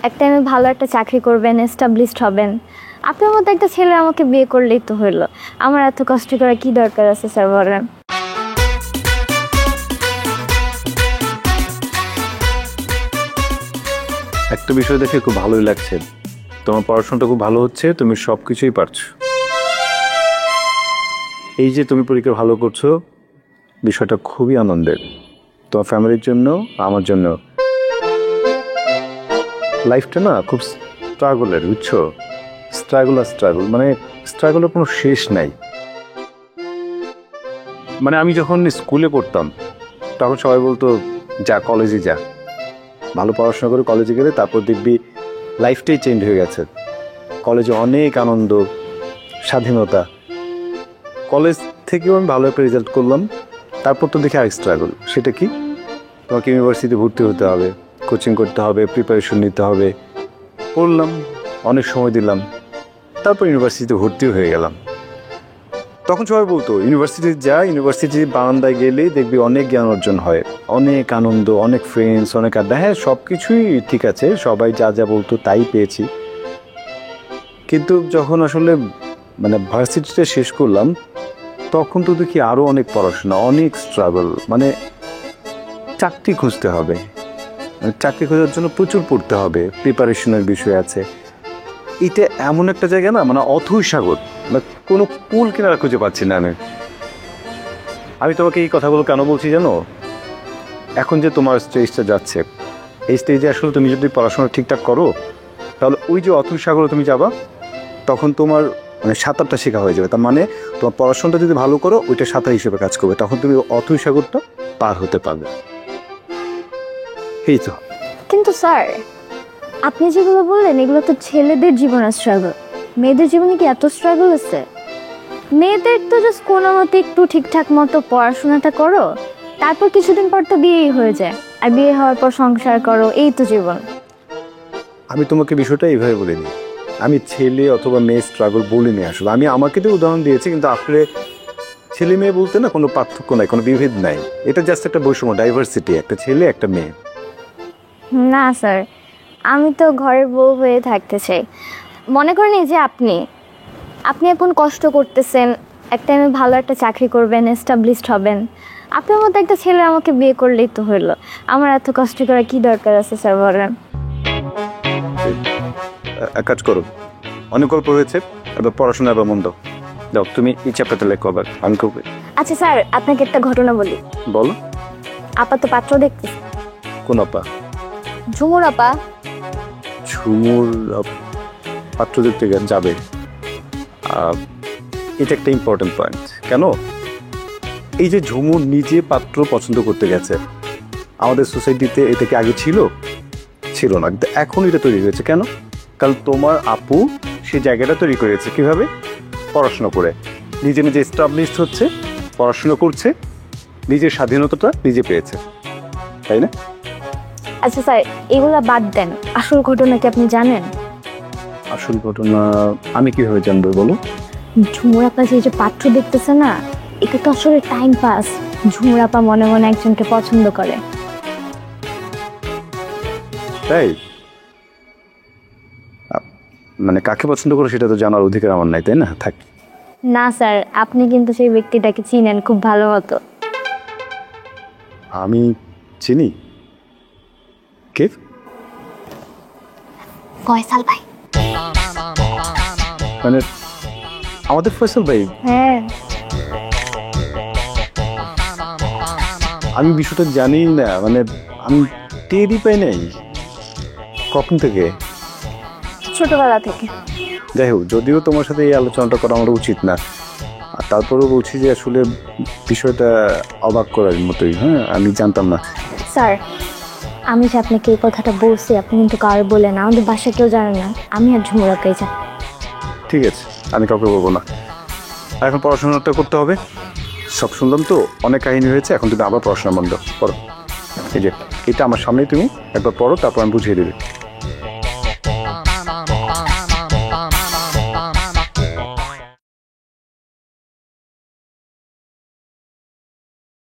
একটা আমি ভালো একটা চাকরি করবেন, এস্টাবলিশড হবেন। আপনার মতো একটা ছেলে আমাকে বিয়ে করলেই তো হলো। আমার এত কষ্ট করার কি দরকার আছে স্যার বলেন? একটা বিষয় দেখে খুব ভালোই লাগছে, তোমার পড়াশোনাটা খুব ভালো হচ্ছে, তুমি সব কিছুই পারছো। এই যে তুমি পরীক্ষা ভালো করছো, বিষয়টা খুবই আনন্দের, তোমার ফ্যামিলির জন্য, আমার জন্য। লাইফটা না খুব স্ট্রাগলের, বুঝছো? স্ট্রাগল মানে স্ট্রাগলের কোনো শেষ নাই। মানে আমি যখন স্কুলে পড়তাম তখন সবাই বলতো যা কলেজে যা, ভালো পড়াশোনা করে কলেজে গেলে তারপর দেখবি লাইফটাই চেঞ্জ হয়ে গেছে। কলেজে অনেক আনন্দ, স্বাধীনতা। কলেজ থেকেও আমি ভালো একটা রেজাল্ট করলাম, তারপর তো দেখি আরেক স্ট্রাগল। সেটা কি? তোমাকে ইউনিভার্সিটিতে ভর্তি হতে হবে, কোচিং করতে হবে, প্রিপারেশন নিতে হবে। পড়লাম, অনেক সময় দিলাম, তারপর ইউনিভার্সিটিতে ভর্তিও হয়ে গেলাম। তখন সবাই বলতো ইউনিভার্সিটির বারান্দায় গেলেই দেখবি অনেক জ্ঞান অর্জন হয়, অনেক আনন্দ, অনেক ফ্রেন্ডস, অনেক আড্ডা। হ্যাঁ, সব কিছুই ঠিক আছে, সবাই যা যা বলতো তাই পেয়েছি। কিন্তু যখন আসলে মানে ভার্সিটিটা শেষ করলাম তখন তো দেখি আরও অনেক পড়াশোনা, অনেক স্ট্রাগল। মানে চাকরি খুঁজতে হবে, মানে চাকরি খোঁজার জন্য প্রচুর পড়তে হবে, প্রিপারেশনের বিষয় আছে। এটা এমন একটা জায়গা না, মানে অথৈ সাগর, মানে কোনো কুল কিনারা খুঁজে পাচ্ছি না আমি তোমাকে এই কথাগুলো কেন বলছি জানো? এখন যে তোমার স্টেজটা যাচ্ছে, এই স্টেজে আসলে তুমি যদি পড়াশোনা ঠিকঠাক করো তাহলে ওই যে অথৈ সাগরে তুমি যাবা, তখন তোমার মানে সাঁতারটা শেখা হয়ে যাবে। তার মানে তোমার পড়াশোনাটা যদি ভালো করো ওইটা সাঁতার হিসেবে কাজ করবে, তখন তুমি অথৈ সাগরটা পার হতে পারবে। এই তো। কিন্তু স্যার, আপনি যেগুলো বললেন এগুলো তো ছেলেদের জীবনের স্ট্রাগল। মেয়েদের জীবনে কি এত স্ট্রাগল আছে? মেয়েদের তো জাস্ট কোনো মতে একটু ঠিকঠাক মতো পড়াশোনাটা করো, তারপর কিছুদিন পর তো বিয়েই হয়ে যায়, আর বিয়ে হওয়ার পর সংসার করো, এই তো জীবন। আমি তোমাকে বিষয়টা এইভাবে বলিনি, আমি ছেলে অথবা মেয়ে স্ট্রাগল বলিনি। আসলে আমি আমাকে তো উদাহরণ দিয়েছি, কিন্তু আসলে ছেলে মেয়ে বলতে না কোনো পার্থক্য নাই, কোনো বিভেদ নাই। এটা জাস্ট একটা বৈষম্য, ডাইভার্সিটি, একটা ছেলে একটা মেয়ে। না স্যার, আমি তো ঘরের বউ হয়ে থাকতে চাই। মনে করেন এই যে আপনি এখন কষ্ট করতেছেন, একটা আমি ভালো একটা চাকরি করবেন, এস্টাবলিশড হবেন। আপনার মতো একটা ছেলে আমাকে বিয়ে করলেই তো হলো। আমার এত কষ্ট করার কি দরকার আছে স্যার বলেন? এক কাজ করো, অনেক গল্প হয়েছে, এবার পড়াশোনা এবার মন দাও। যাও তুমি এই চ্যাপ্টারটা লেখো, আবার আমি করবো। আচ্ছা স্যার, আপনাকে একটা ঘটনা বলি। বলো। আপা তো পাত্র দেখতেছে। কোন আপা? ঝুমুর আপা। ঝুমুর পাত্র দেখতে যাবে? এটা একটা ইম্পর্টেন্ট পয়েন্ট। কেন? এই যে ঝুমুর নিজে পাত্র পছন্দ করতে গেছে, আমাদের সোসাইটিতে এটা কি আগে ছিল? ছিল না, কিন্তু এখন এটা তৈরি হয়েছে। কেন? কারণ তোমার আপু সেই জায়গাটা তৈরি করেছে কিভাবে? পড়াশোনা করে, নিজে নিজে এস্টাবলিশড হচ্ছে, পড়াশোনা করছে, নিজের স্বাধীনতাটা নিজে পেয়েছে, তাই না? আচ্ছা স্যার, এগুলা বাদ দেন, আসল ঘটনা কি আপনি জানেন? আসল ঘটনা আমি কিভাবে জানবো বলো? ঝুমুর আপা যে পাত্র দেখতেছে না, এটা তো আসলে টাইম পাস। ঝুমুর আপা মনে মনে একজনকে পছন্দ করে। তাই? মানে কাকে পছন্দ করো সেটা তো জানার অধিকার আমার নাই, তাই না? থাক। না স্যার, আপনি কিন্তু সেই ব্যক্তিটাকে চিনেন খুব ভালো মতো। আমি চিনি? কে? ফয়সাল ভাই। মানে আমাদের ফয়সাল ভাই? হ্যাঁ। আমি বিষয়টা জানি না, মানে আমি টেরই পাই নাই। কখন থেকে? ছোটবেলা থেকে। যাই হোক, যদিও তোমার সাথে এই আলোচনাটা করা আমার উচিত না, আর তারপরেও বলছি যে আসলে বিষয়টা অবাক করার মতোই। হ্যাঁ, আমি জানতাম না। স্যার, আমি যে আপনাকে এই কথাটা বলছি আপনি কিন্তু কারো বলেন, আমাদের বাসা কেউ জানে না, আমি আর ঝুমুর আপাই জানি। ঠিক আছে, আমি কাউকে বলবো না। আর এখন পড়াশোনাটা করতে হবে। সব শুনলাম তো, অনেক কাহিনী হয়েছে, এখন তুমি আবার পড়াশোনা মন দাও, পড়ো। এই যে এটা আমার সামনেই, তুমি একবার পড়ো, তারপর আমি বুঝিয়ে দেবে।